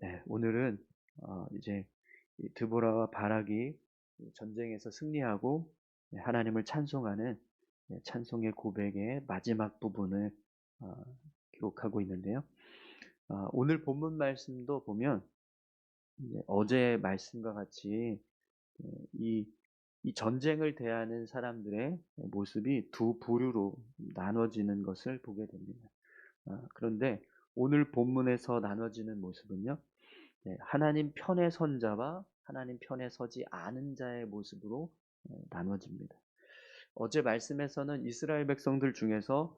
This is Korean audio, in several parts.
네, 오늘은 이제 이 드보라와 바락이 이 전쟁에서 승리하고 하나님을 찬송하는 찬송의 고백의 마지막 부분을 어, 기록하고 있는데요. 오늘 본문 말씀도 보면 이제 어제 말씀과 같이 예, 이, 이 전쟁을 대하는 사람들의 모습이 두 부류로 나눠지는 것을 보게 됩니다. 그런데 오늘 본문에서 나눠지는 모습은요. 하나님 편에 선 자와 하나님 편에 서지 않은 자의 모습으로 나눠집니다. 어제 말씀에서는 이스라엘 백성들 중에서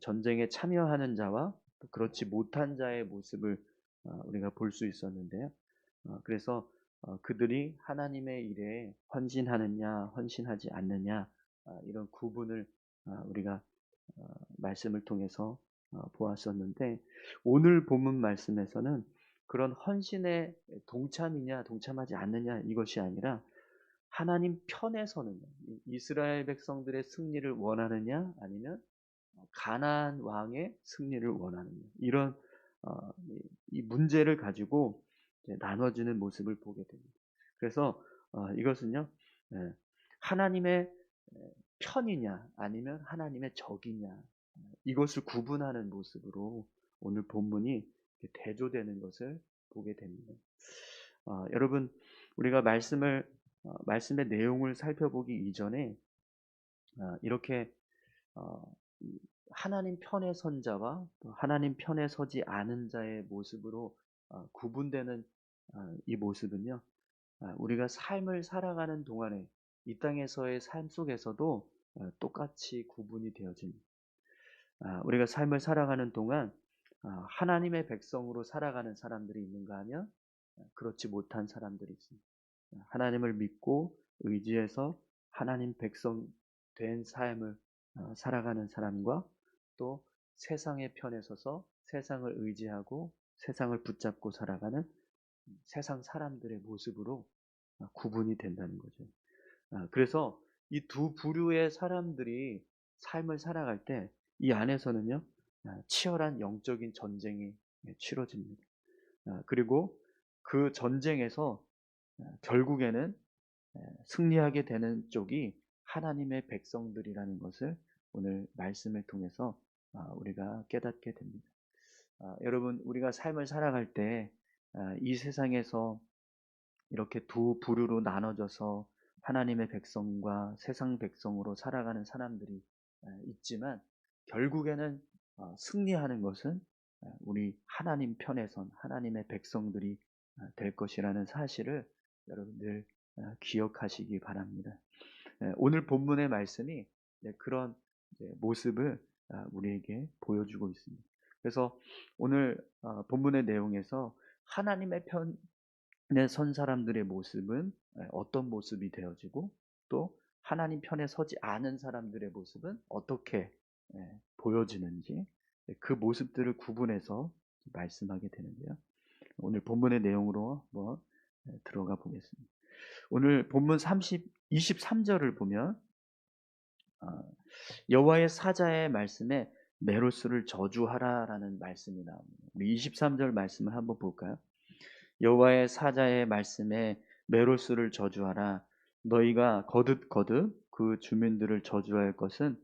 전쟁에 참여하는 자와 또 그렇지 못한 자의 모습을 우리가 볼 수 있었는데요. 그래서 그들이 하나님의 일에 헌신하느냐, 헌신하지 않느냐, 이런 구분을 우리가 말씀을 통해서 보았었는데, 오늘 본문 말씀에서는 그런 헌신에 동참이냐, 동참하지 않느냐, 이것이 아니라 하나님 편에 서느냐, 이스라엘 백성들의 승리를 원하느냐, 아니면 가나안 왕의 승리를 원하느냐, 이런 이 문제를 가지고 이제 나눠지는 모습을 보게 됩니다. 그래서 이것은요, 예, 하나님의 편이냐, 아니면 하나님의 적이냐, 이것을 구분하는 모습으로 오늘 본문이 대조되는 것을 보게 됩니다. 여러분, 우리가 말씀의 내용을 살펴보기 이전에 이렇게 어, 하나님 편에 선 자와 또 하나님 편에 서지 않은 자의 모습으로 구분되는 이 모습은요, 우리가 삶을 살아가는 동안에 이 땅에서의 삶 속에서도 똑같이 구분이 되어집니다. 우리가 삶을 살아가는 동안 하나님의 백성으로 살아가는 사람들이 있는가 하면 그렇지 못한 사람들이 있습니다. 하나님을 믿고 의지해서 하나님 백성 된 삶을 살아가는 사람과 또 세상의 편에 서서 세상을 의지하고 세상을 붙잡고 살아가는 세상 사람들의 모습으로 구분이 된다는 거죠. 그래서 이 두 부류의 사람들이 삶을 살아갈 때 이 안에서는요, 치열한 영적인 전쟁이 치러집니다. 그리고 그 전쟁에서 결국에는 승리하게 되는 쪽이 하나님의 백성들이라는 것을 오늘 말씀을 통해서 우리가 깨닫게 됩니다. 여러분, 우리가 삶을 살아갈 때 이 세상에서 이렇게 두 부류로 나눠져서 하나님의 백성과 세상 백성으로 살아가는 사람들이 있지만 결국에는 승리하는 것은 우리 하나님 편에 선 하나님의 백성들이 될 것이라는 사실을 여러분들 기억하시기 바랍니다. 오늘 본문의 말씀이 그런 모습을 우리에게 보여주고 있습니다. 그래서 오늘 본문의 내용에서 하나님의 편에 선 사람들의 모습은 어떤 모습이 되어지고 또 하나님 편에 서지 않은 사람들의 모습은 어떻게 보여지는지 그 모습들을 구분해서 말씀하게 되는데요. 오늘 본문의 내용으로 한번 들어가 보겠습니다. 오늘 본문 23절을 보면 여호와의 사자의 말씀에 메로스를 저주하라라는 말씀이 나옵니다. 우리 23절 말씀을 한번 볼까요? 여호와의 사자의 말씀에 메로스를 저주하라. 너희가 거듭 그 주민들을 저주할 것은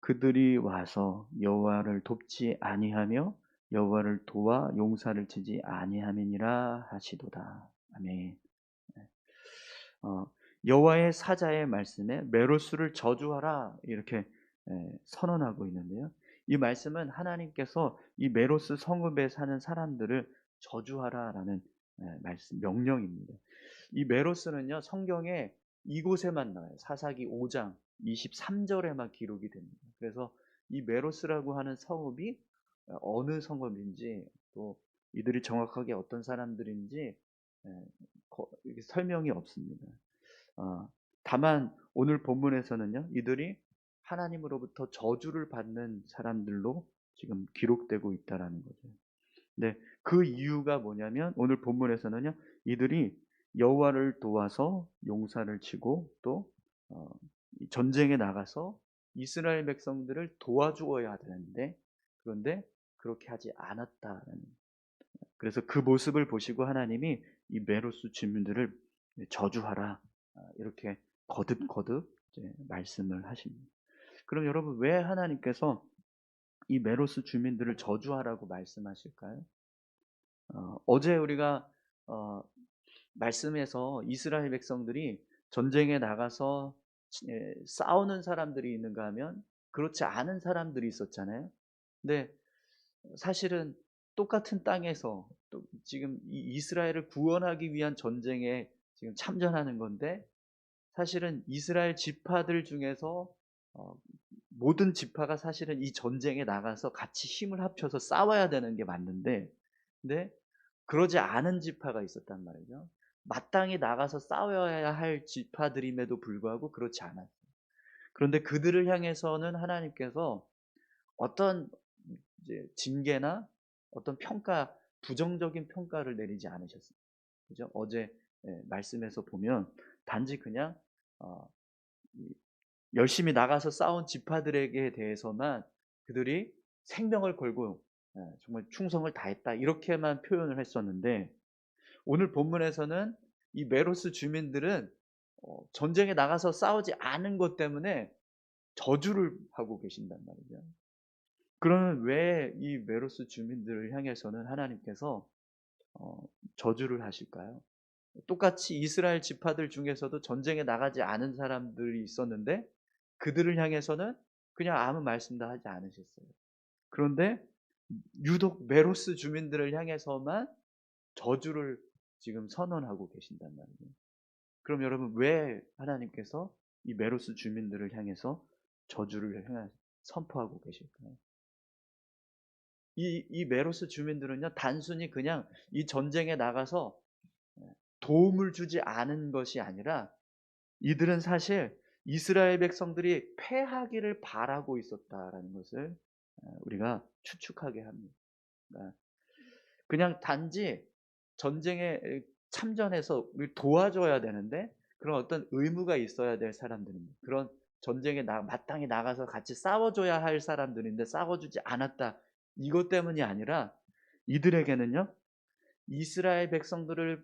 그들이 와서 여호와를 돕지 아니하며 여호와를 도와 용사를 치지 아니함이니라 하시도다. 아멘. 어, 여호와의 사자의 말씀에 메로스를 저주하라 이렇게 선언하고 있는데요. 이 말씀은 하나님께서 이 메로스 성읍에 사는 사람들을 저주하라라는 말씀 명령입니다. 이 메로스는요 성경에 이곳에만 나와요. 사사기 5장 23절에만 기록이 됩니다. 그래서 이 메로스라고 하는 성읍이 어느 성읍인지 또 이들이 정확하게 어떤 사람들인지 설명이 없습니다. 다만 오늘 본문에서는요, 이들이 하나님으로부터 저주를 받는 사람들로 지금 기록되고 있다라는 거죠. 근데 그 이유가 뭐냐면 오늘 본문에서는요, 이들이 여호와를 도와서 용사를 치고 또 전쟁에 나가서 이스라엘 백성들을 도와주어야 되는데 그런데 그렇게 하지 않았다는 그래서 그 모습을 보시고 하나님이 이 메로스 주민들을 저주하라, 이렇게 거듭거듭 이제 말씀을 하십니다. 그럼 여러분, 왜 하나님께서 이 메로스 주민들을 저주하라고 말씀하실까요? 어제 우리가 어, 말씀에서 이스라엘 백성들이 전쟁에 나가서 싸우는 사람들이 있는가 하면 그렇지 않은 사람들이 있었잖아요. 근데 사실은 똑같은 땅에서 또 지금 이 이스라엘을 구원하기 위한 전쟁에 지금 참전하는 건데, 사실은 이스라엘 지파들 중에서 어, 모든 지파가 사실은 이 전쟁에 나가서 같이 힘을 합쳐서 싸워야 되는 게 맞는데, 근데 그러지 않은 지파가 있었단 말이죠. 마땅히 나가서 싸워야 할 지파들임에도 불구하고 그렇지 않았어요. 그런데 그들을 향해서는 하나님께서 어떤 이제 징계나 어떤 평가, 부정적인 평가를 내리지 않으셨어요. 그죠? 어제 말씀에서 보면 단지 그냥 어, 열심히 나가서 싸운 지파들에게 대해서만 그들이 생명을 걸고 정말 충성을 다했다, 이렇게만 표현을 했었는데, 오늘 본문에서는 이 메로스 주민들은 전쟁에 나가서 싸우지 않은 것 때문에 저주를 하고 계신단 말이죠. 그러면 왜 이 메로스 주민들을 향해서는 하나님께서 어, 저주를 하실까요? 똑같이 이스라엘 지파들 중에서도 전쟁에 나가지 않은 사람들이 있었는데 그들을 향해서는 그냥 아무 말씀도 하지 않으셨어요. 그런데 유독 메로스 주민들을 향해서만 저주를 지금 선언하고 계신단 말이에요. 그럼 여러분, 왜 하나님께서 이 메로스 주민들을 향해서 저주를 선포하고 계실까요? 이 메로스 주민들은요, 단순히 그냥 이 전쟁에 나가서 도움을 주지 않은 것이 아니라 이들은 사실 이스라엘 백성들이 패하기를 바라고 있었다라는 것을 우리가 추측하게 합니다. 그러니까 그냥 단지 전쟁에 참전해서 도와줘야 되는데 그런 어떤 의무가 있어야 될 사람들입니다. 그런 전쟁에 마땅히 나가서 같이 싸워줘야 할 사람들인데 싸워주지 않았다, 이것 때문이 아니라 이들에게는요, 이스라엘 백성들을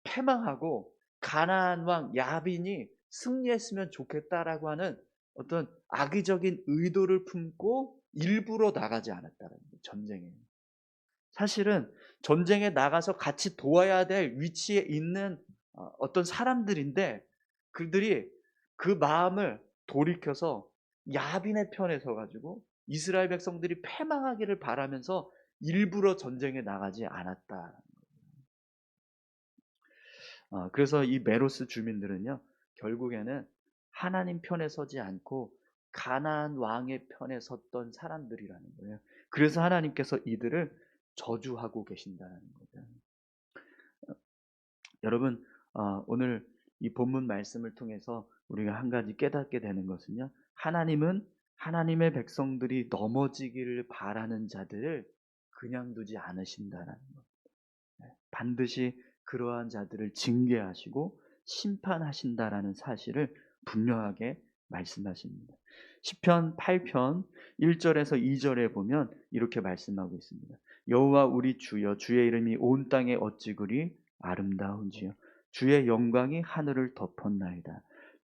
패망하고 가나안 왕 야빈이 승리했으면 좋겠다라고 하는 어떤 악의적인 의도를 품고 일부러 나가지 않았다는 거예요, 전쟁에. 사실은 전쟁에 나가서 같이 도와야 될 위치에 있는 어떤 사람들인데, 그들이 그 마음을 돌이켜서 야빈의 편에 서 가지고 이스라엘 백성들이 패망하기를 바라면서 일부러 전쟁에 나가지 않았다. 그래서 이 메로스 주민들은요, 결국에는 하나님 편에 서지 않고 가나안 왕의 편에 섰던 사람들이라는 거예요. 그래서 하나님께서 이들을 저주하고 계신다는 거죠. 여러분, 오늘 이 본문 말씀을 통해서 우리가 한 가지 깨닫게 되는 것은요, 하나님은 하나님의 백성들이 넘어지기를 바라는 자들을 그냥 두지 않으신다라는 것. 반드시 그러한 자들을 징계하시고 심판하신다라는 사실을 분명하게 말씀하십니다. 시편 8편 1절에서 2절에 보면 이렇게 말씀하고 있습니다. 여호와 우리 주여, 주의 이름이 온 땅에 어찌 그리 아름다운지요. 주의 영광이 하늘을 덮었나이다.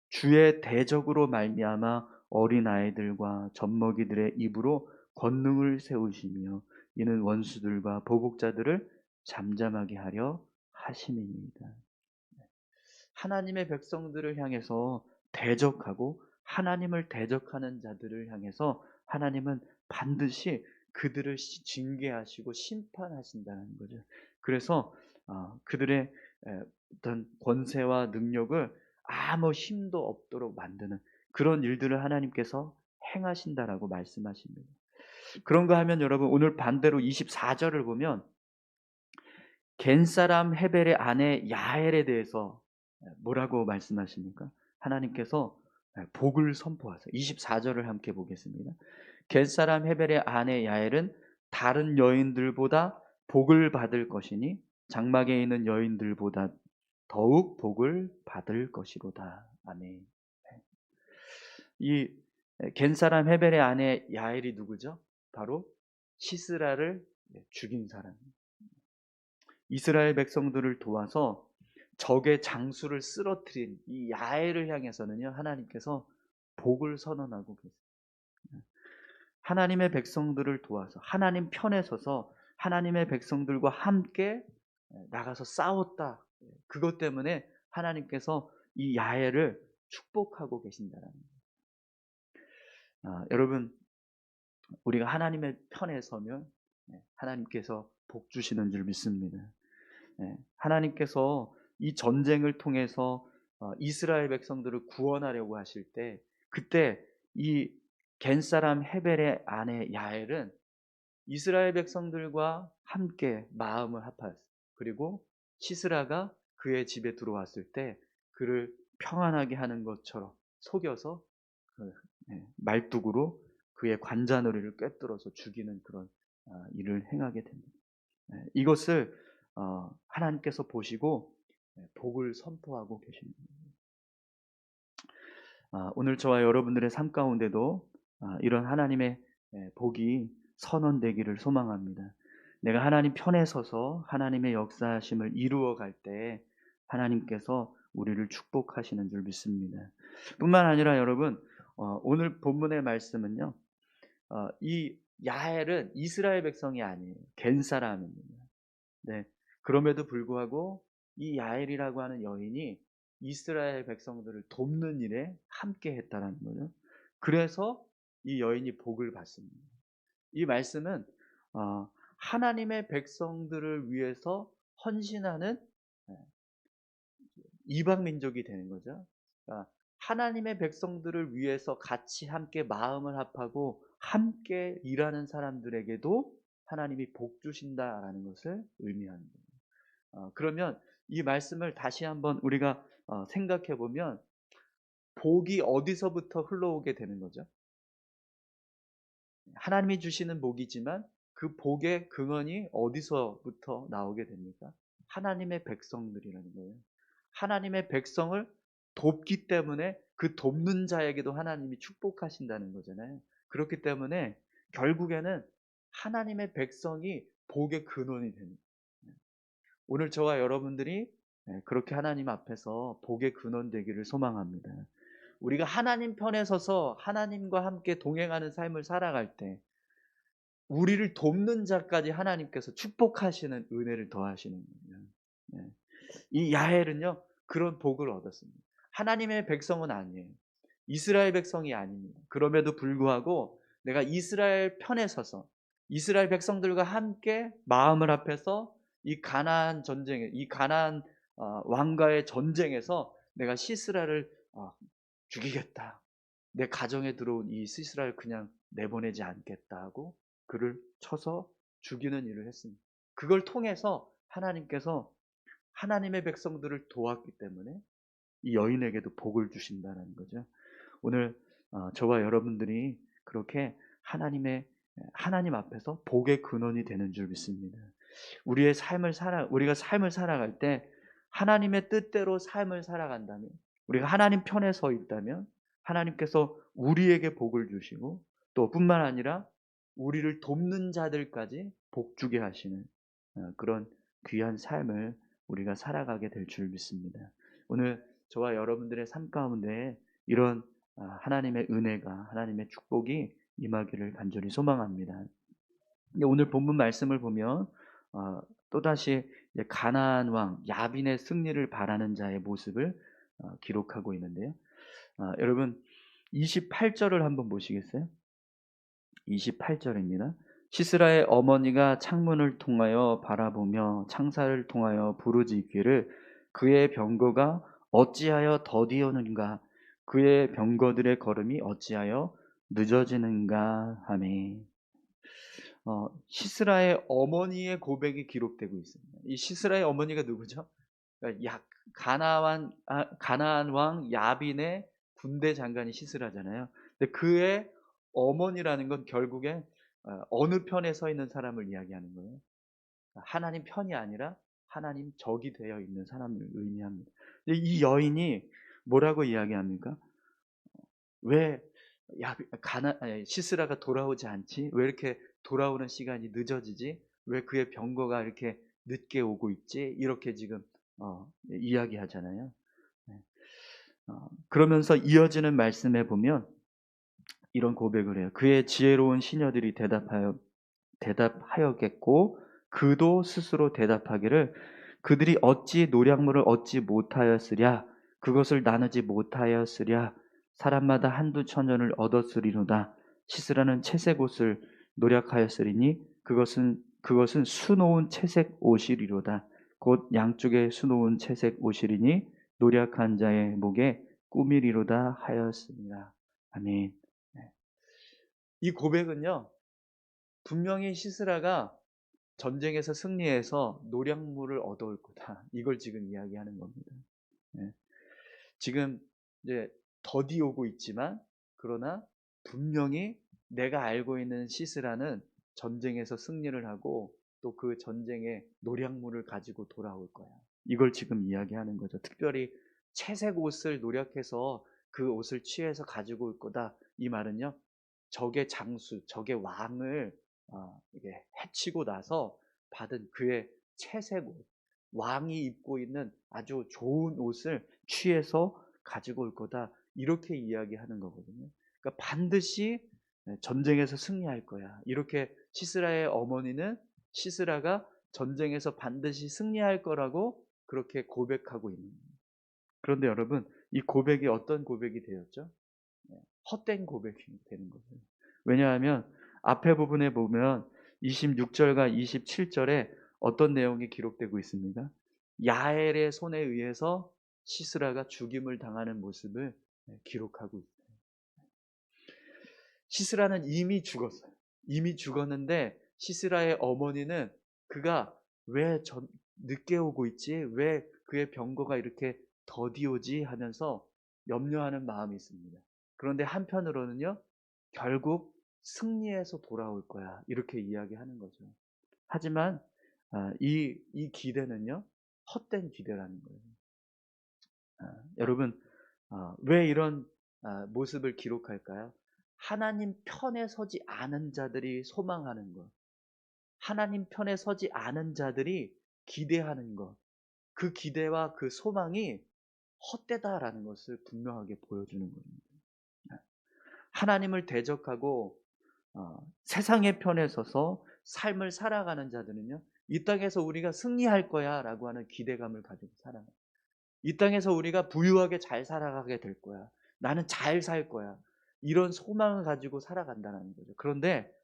주의 대적으로 말미암아 어린아이들과 젖먹이들의 입으로 권능을 세우시며 이는 원수들과 보복자들을 잠잠하게 하려 하심입니다. 하나님의 백성들을 향해서 대적하고 하나님을 대적하는 자들을 향해서 하나님은 반드시 그들을 징계하시고 심판하신다는 거죠. 그래서 그들의 어떤 권세와 능력을 아무 힘도 없도록 만드는 그런 일들을 하나님께서 행하신다라고 말씀하십니다. 그런가 하면 여러분, 오늘 반대로 24절을 보면 겐사람 헤벨의 아내 야엘에 대해서 뭐라고 말씀하십니까? 하나님께서 복을 선포하세요. 24절을 함께 보겠습니다. 겐사람 헤벨의 아내 야엘은 다른 여인들보다 복을 받을 것이니 장막에 있는 여인들보다 더욱 복을 받을 것이로다. 아멘. 이 겐사람 헤벨의 아내 야엘이 누구죠? 바로 시스라를 죽인 사람. 이스라엘 백성들을 도와서 적의 장수를 쓰러뜨린 이 야엘을 향해서는요, 하나님께서 복을 선언하고 계세요. 하나님의 백성들을 도와서 하나님 편에 서서 하나님의 백성들과 함께 나가서 싸웠다. 그것 때문에 하나님께서 이 야엘을 축복하고 계신다는 거예요. 여러분, 우리가 하나님의 편에 서면 하나님께서 복 주시는 줄 믿습니다. 하나님께서 이 전쟁을 통해서 이스라엘 백성들을 구원하려고 하실 때, 그때 이 겐사람 헤벨의 아내 야엘은 이스라엘 백성들과 함께 마음을 합하였어요. 그리고 시스라가 그의 집에 들어왔을 때 그를 평안하게 하는 것처럼 속여서 말뚝으로 그의 관자놀이를 꿰뚫어서 죽이는 그런 일을 행하게 됩니다. 이것을 하나님께서 보시고 복을 선포하고 계십니다. 오늘 저와 여러분들의 삶 가운데도 이런 하나님의 복이 선언되기를 소망합니다. 내가 하나님 편에 서서 하나님의 역사하심을 이루어 갈 때 하나님께서 우리를 축복하시는 줄 믿습니다. 뿐만 아니라 여러분, 오늘 본문의 말씀은요, 이 야엘은 이스라엘 백성이 아니에요. 겐 사람입니다. 네. 그럼에도 불구하고 이 야엘이라고 하는 여인이 이스라엘 백성들을 돕는 일에 함께 했다는 거죠. 그래서 이 여인이 복을 받습니다. 이 말씀은 하나님의 백성들을 위해서 헌신하는 이방 민족이 되는 거죠. 그러니까 하나님의 백성들을 위해서 같이 함께 마음을 합하고 함께 일하는 사람들에게도 하나님이 복 주신다라는 것을 의미합니다. 그러면 이 말씀을 다시 한번 우리가 생각해 보면 복이 어디서부터 흘러오게 되는 거죠? 하나님이 주시는 복이지만 그 복의 근원이 어디서부터 나오게 됩니까? 하나님의 백성들이라는 거예요. 하나님의 백성을 돕기 때문에 그 돕는 자에게도 하나님이 축복하신다는 거잖아요. 그렇기 때문에 결국에는 하나님의 백성이 복의 근원이 됩니다. 오늘 저와 여러분들이 그렇게 하나님 앞에서 복의 근원 되기를 소망합니다. 우리가 하나님 편에 서서 하나님과 함께 동행하는 삶을 살아갈 때 우리를 돕는 자까지 하나님께서 축복하시는 은혜를 더하시는 거예요. 이 야엘은요, 그런 복을 얻었습니다. 하나님의 백성은 아니에요. 이스라엘 백성이 아닙니다. 그럼에도 불구하고 내가 이스라엘 편에 서서 이스라엘 백성들과 함께 마음을 합해서 이 가나안 전쟁에, 이 가나안 왕과의 전쟁에서 내가 시스라를 죽이겠다. 내 가정에 들어온 이 시스라를 그냥 내보내지 않겠다 하고 그를 쳐서 죽이는 일을 했습니다. 그걸 통해서 하나님께서 하나님의 백성들을 도왔기 때문에 이 여인에게도 복을 주신다는 거죠. 오늘 저와 여러분들이 그렇게 하나님 앞에서 복의 근원이 되는 줄 믿습니다. 우리가 삶을 살아갈 때 하나님의 뜻대로 삶을 살아간다면, 우리가 하나님 편에 서 있다면 하나님께서 우리에게 복을 주시고 또 뿐만 아니라 우리를 돕는 자들까지 복 주게 하시는 그런 귀한 삶을 우리가 살아가게 될 줄 믿습니다. 오늘 저와 여러분들의 삶 가운데 이런 하나님의 은혜가, 하나님의 축복이 임하기를 간절히 소망합니다. 오늘 본문 말씀을 보면 또다시 가나안 왕 야빈의 승리를 바라는 자의 모습을 기록하고 있는데요. 여러분 28절을 한번 보시겠어요? 28절입니다. 시스라의 어머니가 창문을 통하여 바라보며 창살을 통하여 부르짖기를 그의 병거가 어찌하여 더디오는가, 그의 병거들의 걸음이 어찌하여 늦어지는가 하매. 시스라의 어머니의 고백이 기록되고 있습니다. 이 시스라의 어머니가 누구죠? 그러니까 가나안 왕 야빈의 군대 장관이 시스라잖아요. 근데 그의 어머니라는 건 결국에 어느 편에 서 있는 사람을 이야기하는 거예요. 하나님 편이 아니라 하나님 적이 되어 있는 사람을 의미합니다. 이 여인이 뭐라고 이야기합니까? 왜 시스라가 돌아오지 않지? 왜 이렇게 돌아오는 시간이 늦어지지? 왜 그의 병거가 이렇게 늦게 오고 있지? 이렇게 지금 이야기하잖아요. 네. 그러면서 이어지는 말씀에 보면 이런 고백을 해요. 그의 지혜로운 시녀들이 대답하였겠고 그도 스스로 대답하기를 그들이 어찌 노략물을 얻지 못하였으랴 그것을 나누지 못하였으랴 사람마다 한두 천년을 얻었으리로다 시스라는 채색 옷을 노략하였으리니 그것은 수놓은 채색 옷이리로다 곧 양쪽에 수놓은 채색 옷이리니 노략한 자의 목에 꾸미리로다 하였습니다. 아멘. 네. 이 고백은요 분명히 시스라가 전쟁에서 승리해서 노략물을 얻어올 거다. 이걸 지금 이야기하는 겁니다. 예. 지금 이제 더디 오고 있지만 그러나 분명히 내가 알고 있는 시스라는 전쟁에서 승리를 하고 또 그 전쟁의 노략물을 가지고 돌아올 거야. 이걸 지금 이야기하는 거죠. 특별히 채색 옷을 노력해서 그 옷을 취해서 가지고 올 거다. 이 말은요. 적의 장수, 적의 왕을 이게 해치고 나서 받은 그의 채색 옷, 왕이 입고 있는 아주 좋은 옷을 취해서 가지고 올 거다. 이렇게 이야기하는 거거든요. 그러니까 반드시 전쟁에서 승리할 거야. 이렇게 시스라의 어머니는 시스라가 전쟁에서 반드시 승리할 거라고 그렇게 고백하고 있는 거예요. 그런데 여러분, 이 고백이 어떤 고백이 되었죠? 헛된 고백이 되는 거죠. 왜냐하면 앞에 부분에 보면 26절과 27절에 어떤 내용이 기록되고 있습니다. 야엘의 손에 의해서 시스라가 죽임을 당하는 모습을 기록하고 있어요. 시스라는 이미 죽었어요. 이미 죽었는데 시스라의 어머니는 그가 왜 늦게 오고 있지? 왜 그의 병거가 이렇게 더디 오지? 하면서 염려하는 마음이 있습니다. 그런데 한편으로는요. 결국 승리해서 돌아올 거야. 이렇게 이야기하는 거죠. 하지만 이 기대는요. 헛된 기대라는 거예요. 여러분 왜 이런 모습을 기록할까요? 하나님 편에 서지 않은 자들이 소망하는 것, 하나님 편에 서지 않은 자들이 기대하는 것, 그 기대와 그 소망이 헛되다라는 것을 분명하게 보여주는 겁니다. 하나님을 대적하고 세상의 편에 서서 삶을 살아가는 자들은요, 이 땅에서 우리가 승리할 거야 라고 하는 기대감을 가지고 살아가요. 이 땅에서 우리가 부유하게 잘 살아가게 될 거야. 나는 잘 살 거야. 이런 소망을 가지고 살아간다는 거죠. 그런데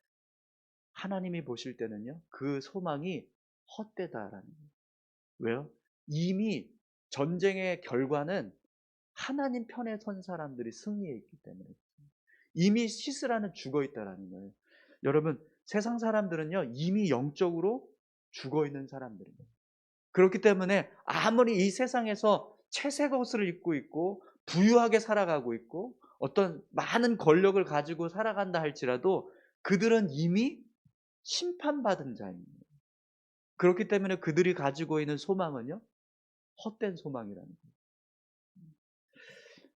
하나님이 보실 때는요, 그 소망이 헛되다라는 거예요. 왜요? 이미 전쟁의 결과는 하나님 편에 선 사람들이 승리했기 때문에 이미 시스라는 죽어 있다라는 거예요. 여러분, 세상 사람들은요, 이미 영적으로 죽어 있는 사람들입니다. 그렇기 때문에 아무리 이 세상에서 채색 옷을 입고 있고 부유하게 살아가고 있고 어떤 많은 권력을 가지고 살아간다 할지라도 그들은 이미 심판받은 자입니다. 그렇기 때문에 그들이 가지고 있는 소망은요, 헛된 소망이라는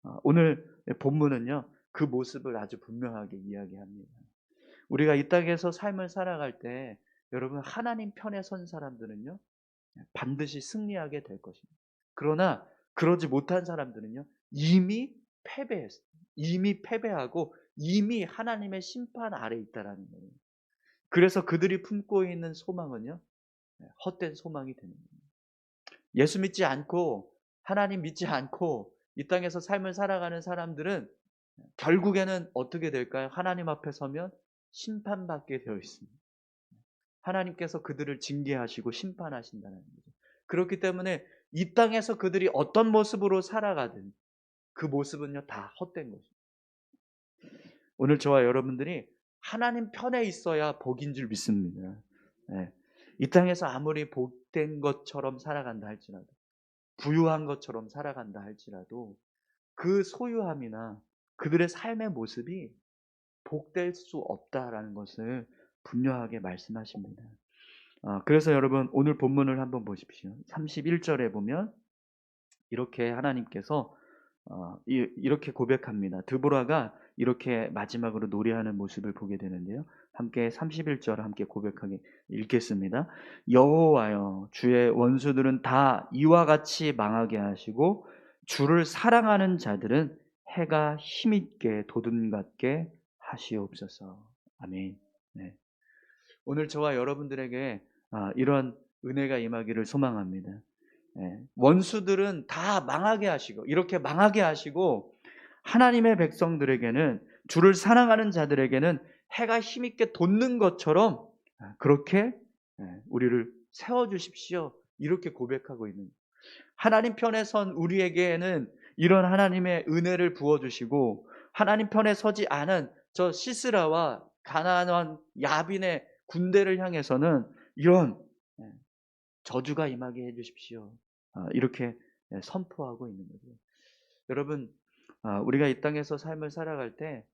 거예요. 오늘 본문은요, 그 모습을 아주 분명하게 이야기합니다. 우리가 이 땅에서 삶을 살아갈 때 여러분 하나님 편에 선 사람들은요 반드시 승리하게 될 것입니다. 그러나 그러지 못한 사람들은요 이미 패배했어요. 이미 패배하고 이미 하나님의 심판 아래 있다라는 거예요. 그래서 그들이 품고 있는 소망은요 헛된 소망이 되는 거예요. 예수 믿지 않고 하나님 믿지 않고 이 땅에서 삶을 살아가는 사람들은 결국에는 어떻게 될까요? 하나님 앞에 서면 심판받게 되어 있습니다. 하나님께서 그들을 징계하시고 심판하신다는 거죠. 그렇기 때문에 이 땅에서 그들이 어떤 모습으로 살아가든 그 모습은요 다 헛된 거죠. 오늘 저와 여러분들이 하나님 편에 있어야 복인 줄 믿습니다. 네. 이 땅에서 아무리 복된 것처럼 살아간다 할지라도 부유한 것처럼 살아간다 할지라도 그 소유함이나 그들의 삶의 모습이 복될 수 없다라는 것을 분명하게 말씀하십니다. 그래서 여러분 오늘 본문을 한번 보십시오. 31절에 보면 이렇게 하나님께서 이렇게 고백합니다. 드보라가 이렇게 마지막으로 노래하는 모습을 보게 되는데요. 함께 31절 함께 고백하게 읽겠습니다. 여호와여, 주의 원수들은 다 이와 같이 망하게 하시고 주를 사랑하는 자들은 해가 힘있게 돋음같게 하시옵소서. 아멘. 네. 오늘 저와 여러분들에게 이런 은혜가 임하기를 소망합니다. 원수들은 다 망하게 하시고, 이렇게 망하게 하시고, 하나님의 백성들에게는, 주를 사랑하는 자들에게는 해가 힘있게 돋는 것처럼 그렇게 우리를 세워주십시오. 이렇게 고백하고 있는, 하나님 편에 선 우리에게는 이런 하나님의 은혜를 부어주시고, 하나님 편에 서지 않은 저 시스라와 가나안 야빈의 군대를 향해서는 이런 저주가 임하게 해주십시오. 이렇게 선포하고 있는 거죠. 여러분, 우리가 이 땅에서 삶을 살아갈 때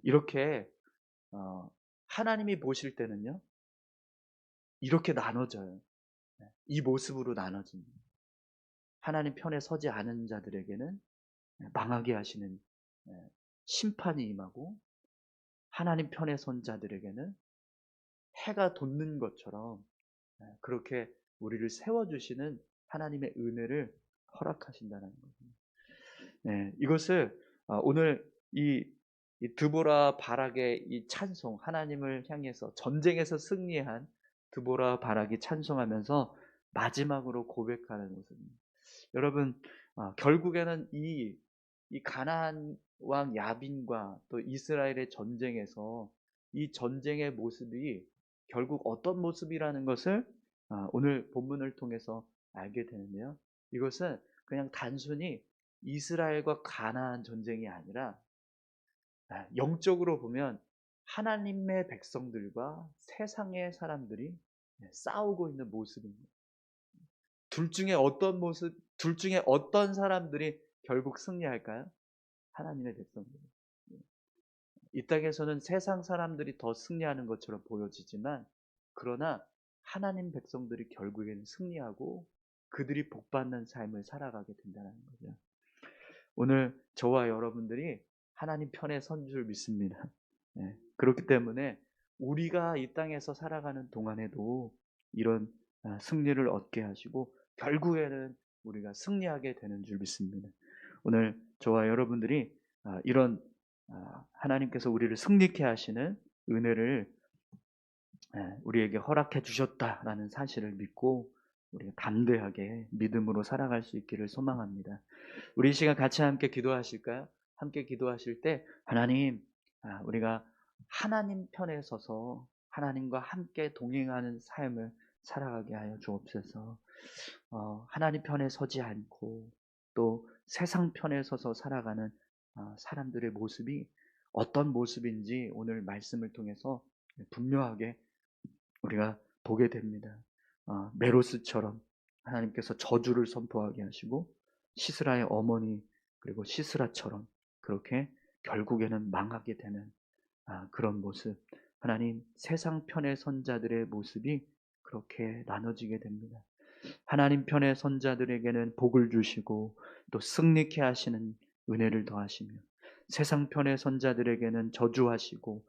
이렇게 하나님이 보실 때는요, 이렇게 나눠져요. 이 모습으로 나눠집니다. 하나님 편에 서지 않은 자들에게는 망하게 하시는 심판이 임하고, 하나님 편에 선 자들에게는 해가 돋는 것처럼 그렇게 우리를 세워주시는 하나님의 은혜를 허락하신다는 거죠. 이것을 오늘 이 드보라 바락의 이 찬송, 하나님을 향해서 전쟁에서 승리한 드보라 바락이 찬송하면서 마지막으로 고백하는 모습입니다. 여러분, 결국에는 이 가나안 왕 야빈과 또 이스라엘의 전쟁에서 이 전쟁의 모습이 결국 어떤 모습이라는 것을 오늘 본문을 통해서 알게 되는데요. 이것은 그냥 단순히 이스라엘과 가나안 전쟁이 아니라 영적으로 보면 하나님의 백성들과 세상의 사람들이 싸우고 있는 모습입니다. 둘 중에 어떤 사람들이 결국 승리할까요? 하나님의 백성들. 이 땅에서는 세상 사람들이 더 승리하는 것처럼 보여지지만, 그러나 하나님 백성들이 결국에는 승리하고 그들이 복받는 삶을 살아가게 된다는 거죠. 오늘 저와 여러분들이 하나님 편에 선 줄 믿습니다. 그렇기 때문에 우리가 이 땅에서 살아가는 동안에도 이런 승리를 얻게 하시고 결국에는 우리가 승리하게 되는 줄 믿습니다. 오늘 저와 여러분들이 이런 하나님께서 우리를 승리케 하시는 은혜를 우리에게 허락해 주셨다라는 사실을 믿고 우리가 담대하게 믿음으로 살아갈 수 있기를 소망합니다. 우리 이 시간 같이 함께 기도하실까요? 함께 기도하실 때 하나님, 우리가 하나님 편에 서서 하나님과 함께 동행하는 삶을 살아가게 하여 주옵소서. 하나님 편에 서지 않고 또 세상 편에 서서 살아가는 사람들의 모습이 어떤 모습인지 오늘 말씀을 통해서 분명하게 우리가 보게 됩니다. 메로스처럼 하나님께서 저주를 선포하게 하시고 시스라의 어머니 그리고 시스라처럼 그렇게 결국에는 망하게 되는 그런 모습, 하나님 세상 편의 선자들의 모습이 그렇게 나눠지게 됩니다. 하나님 편의 선자들에게는 복을 주시고 또 승리케 하시는 은혜를 더하시며, 세상 편의 선자들에게는 저주하시고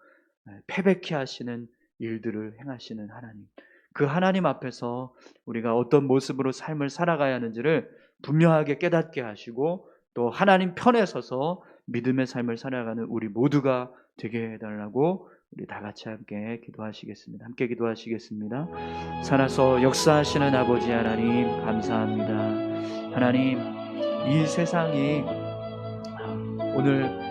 패배케 하시는 일들을 행하시는 하나님, 그 하나님 앞에서 우리가 어떤 모습으로 삶을 살아가야 하는지를 분명하게 깨닫게 하시고 또 하나님 편에 서서 믿음의 삶을 살아가는 우리 모두가 되게 해달라고 우리 다 같이 함께 기도하시겠습니다. 함께 기도하시겠습니다. 살아서 역사하시는 아버지 하나님 감사합니다. 하나님, 이 세상이 오늘